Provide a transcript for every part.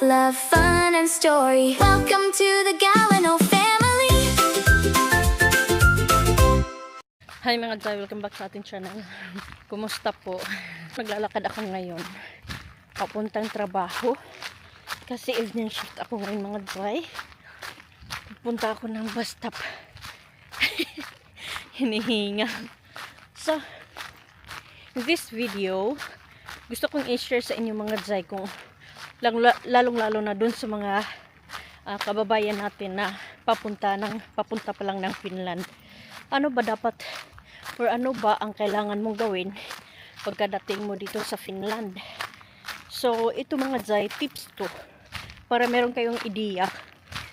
love, fun, and story. Welcome to the Galano family. Hi mga Jai, welcome back sa ating channel. Kumusta po? Naglalakad ako ngayon papuntang trabaho kasi evening shift ako ngayon mga Jai. Pupunta ako ng bus stop. Hinihinga. So, in this video, gusto kong i-share sa inyo mga Jai kung lalong-lalo na dun sa mga kababayan natin na papunta pa lang ng Finland. Ano ba dapat or ano ba ang kailangan mong gawin pagkadating mo dito sa Finland? So, ito mga Jai, tips to para meron kayong ideya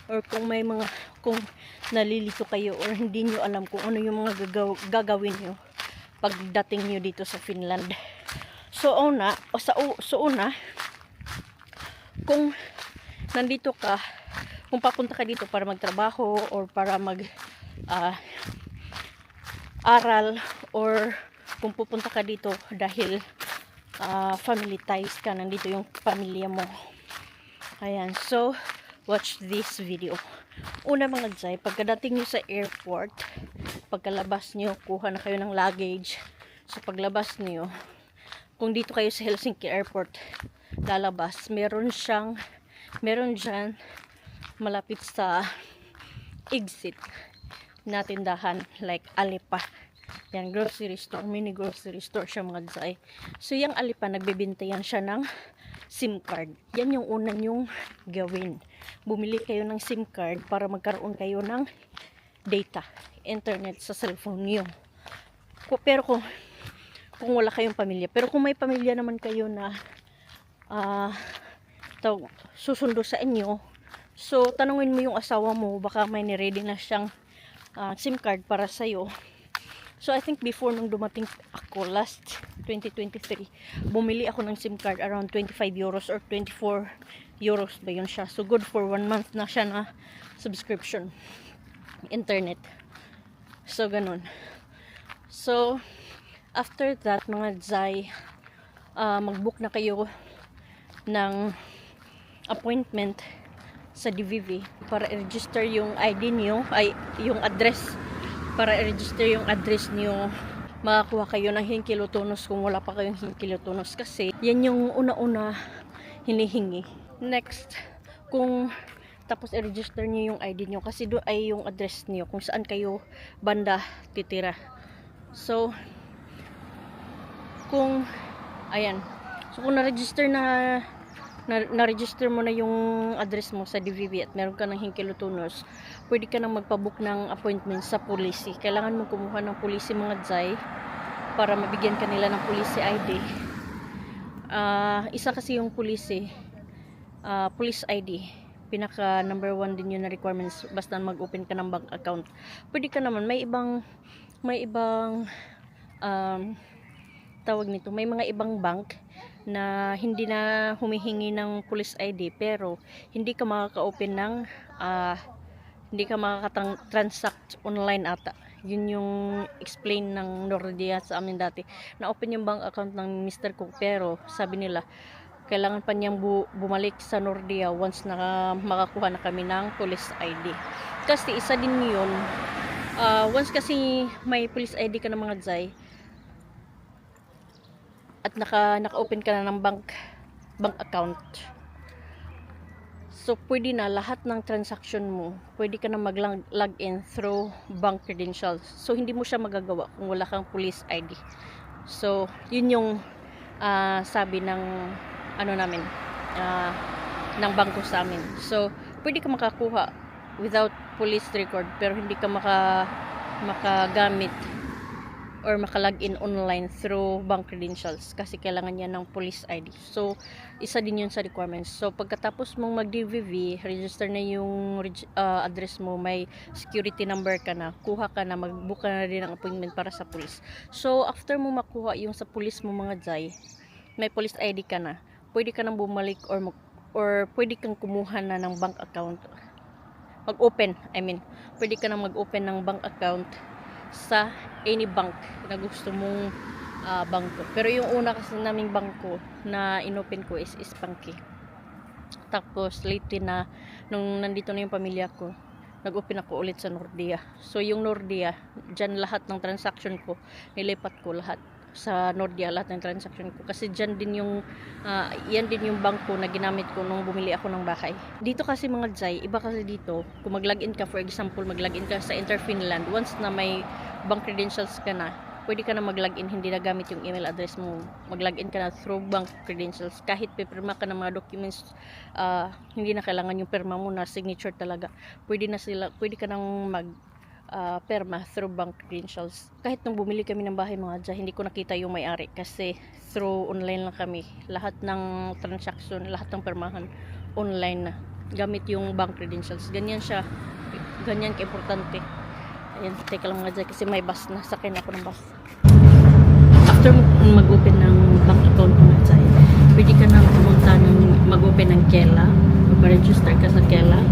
or kung nalilito kayo or hindi nyo alam kung ano yung mga gagawin nyo pagdating nyo dito sa Finland. So una, kung nandito ka, kung papunta ka dito para magtrabaho or para aral, or kung pupunta ka dito dahil family ties ka, nandito yung pamilya mo. Ayan, so watch this video. Una mga Jai, pagkadating nyo sa airport, pagkalabas nyo, kuha na kayo ng luggage. So paglabas nyo, kung dito kayo sa Helsinki Airport lalabas, meron dyan malapit sa exit na tindahan like Alipa. Yan, grocery store, mini grocery store siya mga Jai. So yung Alipa, nagbebintayan siya ng SIM card. Yan yung una nyong gawin. Bumili kayo ng SIM card para magkaroon kayo ng data, internet sa cellphone niyo. Pero kung wala kayong pamilya, pero kung may pamilya naman kayo na susundo sa inyo, so tanungin mo yung asawa mo, baka may ni-ready na siyang SIM card para sa'yo. So I think before nung dumating ako last 2023, bumili ako ng SIM card around 25 euros or 24 euros ba yun siya. So good for 1 month na siya na subscription internet. So ganun. So after that mga Jai, mag-book na kayo ng appointment sa DVV para i-register yung ID niyo, ay yung address, para i-register yung address niyo. Makakuha kayo ng Hinkilotunos kung wala pa kayong Hinkilotunos kasi yan yung una-una hinihingi. Next, kung tapos i-register niyo yung ID niyo kasi doon ay yung address niyo kung saan kayo banda titira. So kung na-register na-register mo na yung address mo sa DVV at meron ka ng Hinkilotunos, pwede ka nang magpabook ng appointment sa police. Kailangan mo kumuha ng police mga Jai para mabigyan ka nila ng police ID. Isa kasi yung police ID, pinaka number 1 din yun na requirements basta mag-open ka ng bank account. Pwede ka naman, may ibang tawag nito, may mga ibang bank na hindi na humihingi ng police ID pero hindi ka makaka-open ng hindi ka makaka-transact online ata. Yun yung explain ng Nordea sa amin dati. Na-open yung bank account ng Mr. Cook pero sabi nila kailangan pa niyang bumalik sa Nordea once na makakuha na kami ng police ID. Kasi isa din yun, once kasi may police ID ka ng mga Jai at naka-open ka na ng bank account, so pwede na lahat ng transaction mo, pwede ka na mag-login through bank credentials. So hindi mo siya magagawa kung wala kang police ID. So yun yung sabi ng namin, ng bangko sa amin. So pwede ka makakuha without police record pero hindi ka makagamit or makalagin online through bank credentials kasi kailangan niya ng police ID. So isa din yun sa requirements. So pagkatapos mong mag-DVV, register na yung address mo, may security number ka na, kuha ka na, mag-book ka na din ng appointment para sa police. So after mo makuha yung sa police mo mga Jai, may police ID ka na, pwede ka nang bumalik or pwede kang kumuha na ng bank account, pwede ka nang mag-open ng bank account sa any bank na gusto mong bangko. Pero yung una kasi naming bangko na inopen ko is Panki. Tapos lately na nung nandito na yung pamilya ko, nag-open ako ulit sa Nordea. So yung Nordea, dyan lahat ng transaction ko, nilipat ko lahat sa Nordea, lahat ng transaction ko. Kasi dyan din yung, yan din yung bangko na ginamit ko nung bumili ako ng bahay. Dito kasi mga Jai, iba kasi dito, kung mag-login ka, for example, mag-login ka sa Enter Finland, once na may bank credentials ka na, pwede ka na mag-login, hindi na gamit yung email address mo. Mag-login ka na through bank credentials. Kahit pipirma ka ng mga documents, hindi na kailangan yung pirma mo na signature talaga. Pwede ka nang perma through bank credentials. Kahit nung bumili kami ng bahay mga dyan, hindi ko nakita yung may-ari kasi through online lang kami. Lahat ng transaction, lahat ng permahan, online na. Gamit yung bank credentials. Ganyan siya. Ganyan ka-importante. Ayan, teka lang mga dyan kasi may bus na. Sakay na ako ng bus. After mag-open ng bank account mga dyan, pwede ka na pumunta ng mag-open ng Kela. Mag-register ka sa Kela.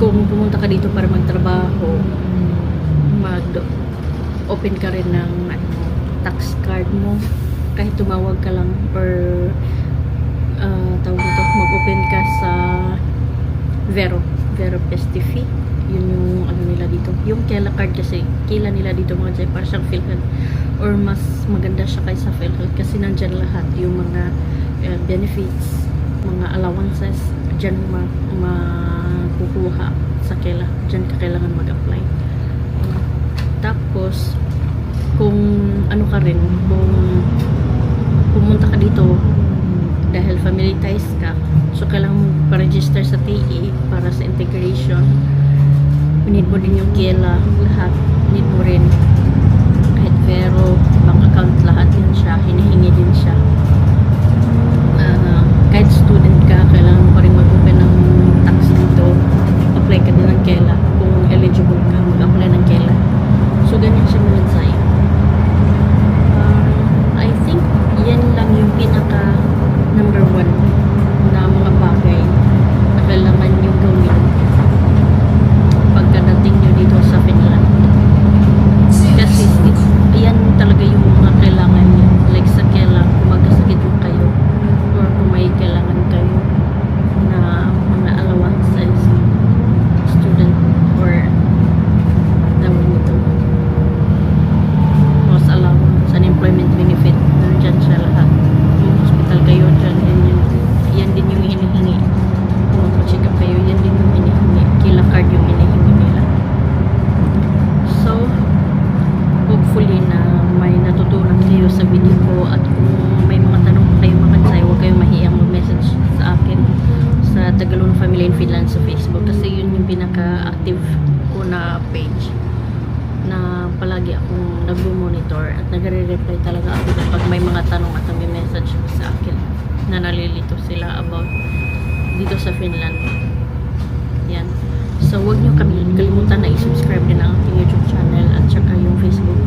Kung pumunta ka dito para magtrabaho, mag-open ka rin ng tax card mo. Kahit tumawag ka lang or tawag ito, mag-open ka sa Vero Pestifi. Yun yung ano nila dito. Yung Kela card kasi, kila nila dito mga dyan, para siyang PhilHealth. Or mas maganda siya kaysa PhilHealth kasi nandyan lahat yung mga benefits, mga allowances, dyan makukuha sa Kela. Dyan ka kailangan mag-apply. Tapos, kung ano ka rin, kung pumunta ka dito dahil family ties ka, so kailangan mo pa-register sa TE para sa integration. Need mo din yung Kela, lahat. Need mo rin kahit Vero, bank account, lahat din siya. Hinihingi din siya. Kahit student ka, kailangan mo pa rin mag-open ng tax dito. Apply ka din ng Kela. Kung eligible ka, mag-apply ng Kela. So, ganyan siya mga Zay. I think yan lang yung pinaka number 1 na mga bagay na kailangan nyo gawin pagkadating nyo dito sa Finland. Kasi yan talaga yung mga kailangan nyo. Like sa Kela, kung magkasakit mo kayo or kung may kailangan kayo na mga allowances, student or tawag nito, house allowance, unemployment benefit, nandyan siya lahat. Kung hospital kayo dyan, yan din yung hinihingi. Kung mag-check up kayo, yan din yung hinihingi. Kela card yung hinihingi nila. So, hopefully na may natutunan kayo sa video ko, at kung may mga tanong kayo mga Tsay, huwag kayong mahiyang mag-message sa akin sa Tagalog Family in Finland sa Facebook kasi yun yung pinaka-active ko na page na palagi akong nag-monitor at nagre-reply talaga ako kapag may mga tanong at nag-message sa akin na nalilito sila about dito sa Finland. Yan. So, huwag nyo kami kalimutan na i-subscribe din ang aking YouTube channel at saka yung Facebook